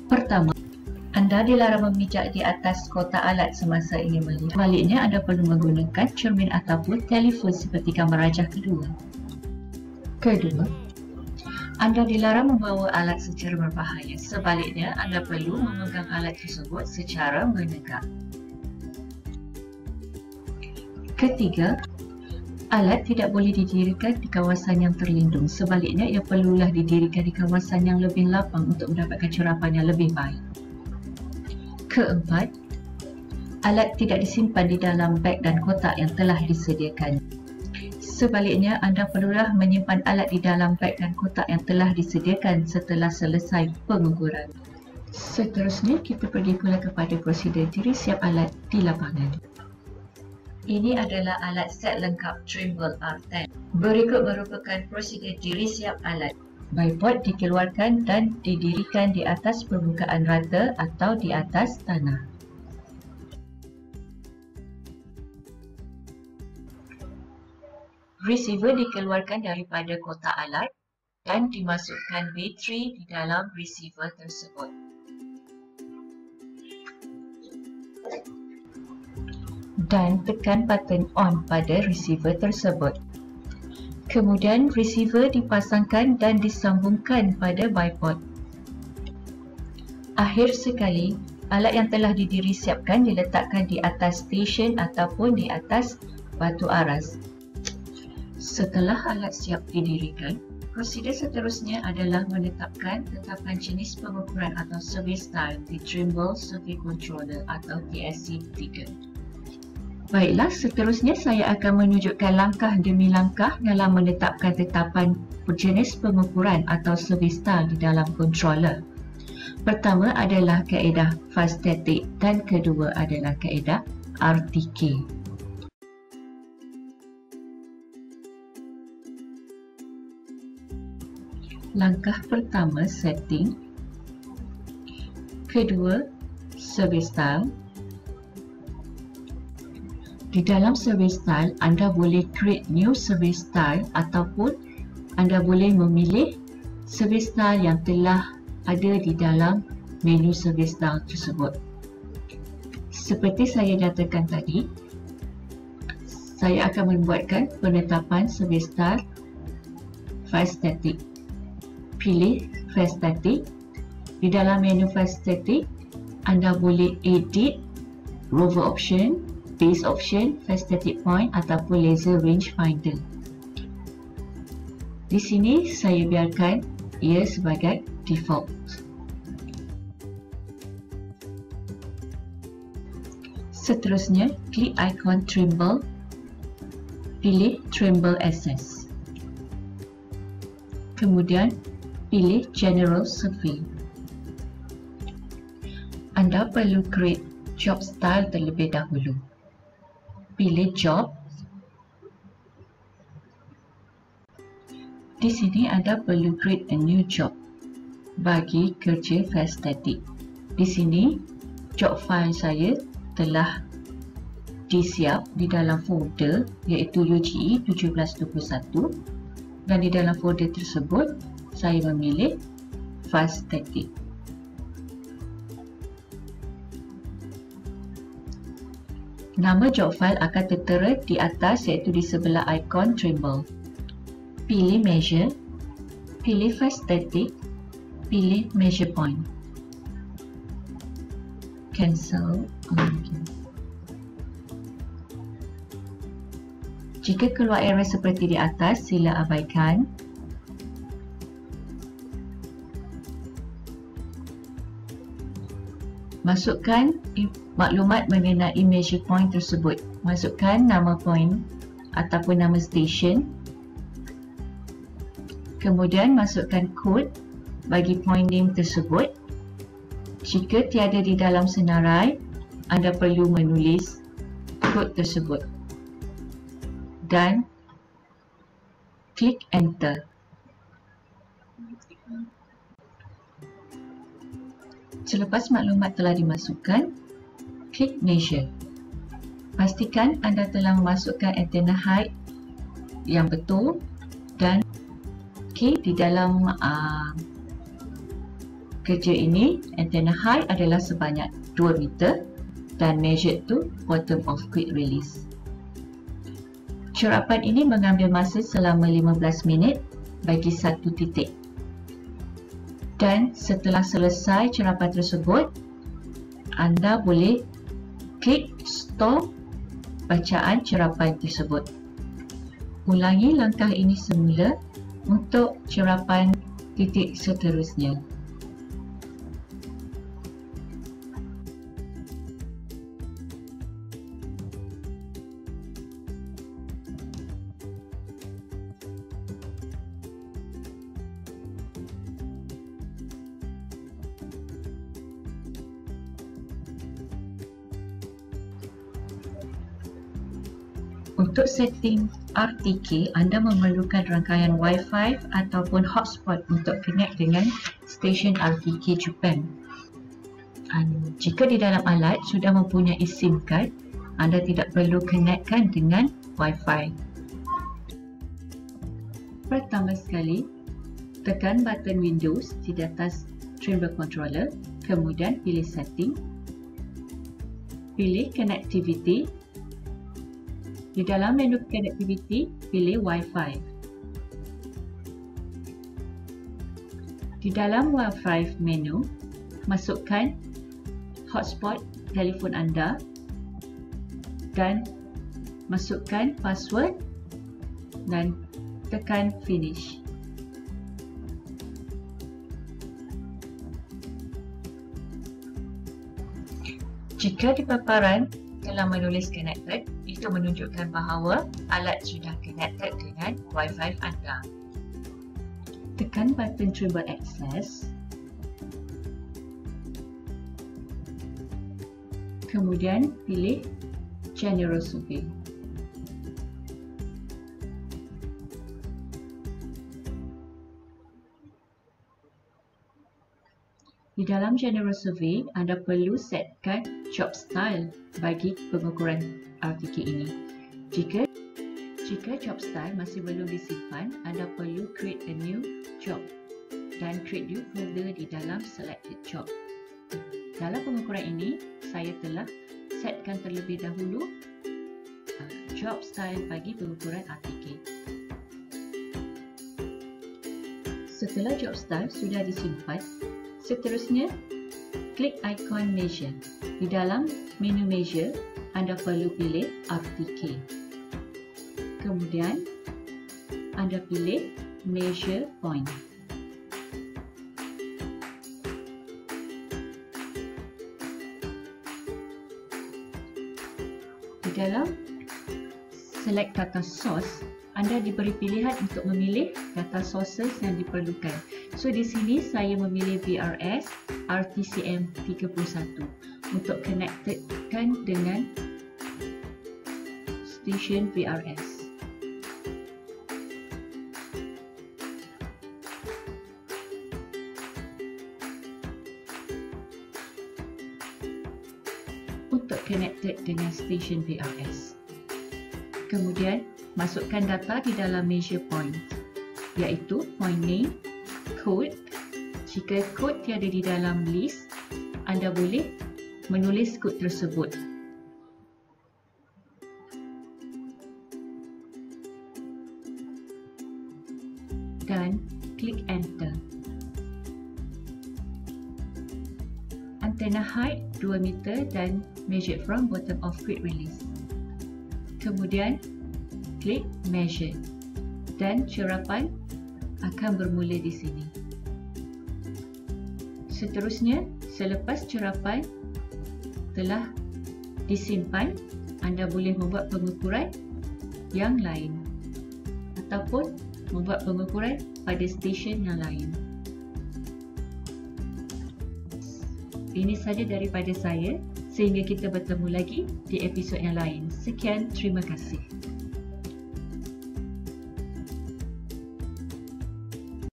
Pertama, anda dilarang memijak di atas kotak alat semasa ingin melihat. Sebaliknya, anda perlu menggunakan cermin ataupun telefon seperti gambar rajah kedua. Kedua, anda dilarang membawa alat secara berbahaya. Sebaliknya, anda perlu memegang alat tersebut secara menegak. Ketiga, alat tidak boleh didirikan di kawasan yang terlindung. Sebaliknya, ia perlulah didirikan di kawasan yang lebih lapang untuk mendapatkan cerapan yang lebih baik. Keempat, alat tidak disimpan di dalam beg dan kotak yang telah disediakan. Sebaliknya, anda perlulah menyimpan alat di dalam beg dan kotak yang telah disediakan setelah selesai pengukuran. Seterusnya, kita pergi pula kepada prosedur diri siap alat di lapangan. Ini adalah alat set lengkap Trimble R10. Berikut merupakan prosedur diri siap alat. Bipod dikeluarkan dan didirikan di atas permukaan rata atau di atas tanah. Receiver dikeluarkan daripada kotak alat dan dimasukkan bateri di dalam receiver tersebut. Dan tekan button on pada receiver tersebut. Kemudian receiver dipasangkan dan disambungkan pada bipod. Akhir sekali, alat yang telah didiri siapkan diletakkan di atas stesen ataupun di atas batu aras. Setelah alat siap didirikan, prosedur seterusnya adalah menetapkan tetapan jenis pengukuran atau survey style di Trimble Survey Controller atau TSC3. Baiklah, seterusnya saya akan menunjukkan langkah demi langkah dalam menetapkan tetapan jenis pengukuran atau survey style di dalam controller. Pertama adalah kaedah fast static dan kedua adalah kaedah RTK. Langkah pertama setting, kedua survey style. Di dalam survey style, anda boleh create new survey style ataupun anda boleh memilih survey style yang telah ada di dalam menu survey style tersebut. Seperti saya nyatakan tadi, saya akan membuatkan penetapan survey style fast static. Pilih fast static. Di dalam menu fast static, anda boleh edit rover option, base option, fast static point ataupun laser range finder. Di sini saya biarkan ia sebagai default. Seterusnya, klik ikon Trimble, pilih Trimble Access. Kemudian, pilih General Survey. Anda perlu create job style terlebih dahulu. Pilih Job. Di sini anda perlu create a new job bagi kerja fast static. Di sini, job file saya telah disiap di dalam folder iaitu UGE 1721 dan di dalam folder tersebut saya memilih fast static. Nama job file akan tertera di atas iaitu di sebelah ikon Trimble. Pilih Measure, pilih Fast Static, pilih Measure Point. Cancel. Jika keluar error seperti di atas, sila abaikan. Masukkan maklumat mengenai measure point tersebut. Masukkan nama point ataupun nama stesen. Kemudian masukkan kod bagi point name tersebut. Jika tiada di dalam senarai, anda perlu menulis kod tersebut. Dan klik enter. Selepas maklumat telah dimasukkan, klik measure. Pastikan anda telah memasukkan antenna height yang betul dan di dalam kerja ini, antena high adalah sebanyak 2 meter dan measured to bottom of quick release. Cerapan ini mengambil masa selama 15 minit bagi satu titik. Dan setelah selesai cerapan tersebut, anda boleh klik stop bacaan cerapan tersebut. Ulangi langkah ini semula untuk cerapan titik seterusnya. Untuk setting RTK, anda memerlukan rangkaian Wi-Fi ataupun hotspot untuk connect dengan stesen RTK Japan. Jika di dalam alat sudah mempunyai SIM card, anda tidak perlu connectkan dengan Wi-Fi. Pertama sekali, tekan button Windows di atas Trimble Controller, kemudian pilih Setting, pilih Connectivity. Di dalam menu Connectivity, pilih Wi-Fi. Di dalam Wi-Fi menu, masukkan hotspot telefon anda dan masukkan password dan tekan Finish. Jika di paparan telah menulis connected, itu menunjukkan bahawa alat sudah connected dengan Wi-Fi anda. Tekan button Trimble Access, kemudian pilih General Survey. Di dalam General Survey, anda perlu setkan job style bagi pengukuran RTK ini. Jika job style masih belum disimpan, anda perlu create a new job dan create new folder di dalam selected job. Dalam pengukuran ini, saya telah setkan terlebih dahulu job style bagi pengukuran RTK. Setelah job style sudah disimpan, seterusnya, klik ikon Measure. Di dalam menu Measure, anda perlu pilih RTK. Kemudian, anda pilih Measure Point. Di dalam Select Data Source, anda diberi pilihan untuk memilih data sources yang diperlukan. So di sini saya memilih VRS RTCM31 untuk connectedkan dengan stesen VRS. Untuk connected dengan stesen VRS. Kemudian masukkan data di dalam measure point, iaitu point name, code. Jika kod tiada di dalam list, anda boleh menulis kod tersebut. Dan klik enter. Antena height 2 meter dan measured from bottom of quick release. Kemudian klik measure dan cerapan akan bermula di sini. Seterusnya, selepas cerapan telah disimpan, anda boleh membuat pengukuran yang lain ataupun membuat pengukuran pada stesen yang lain. Ini sahaja daripada saya, sehingga kita bertemu lagi di episod yang lain. Sekian, terima kasih.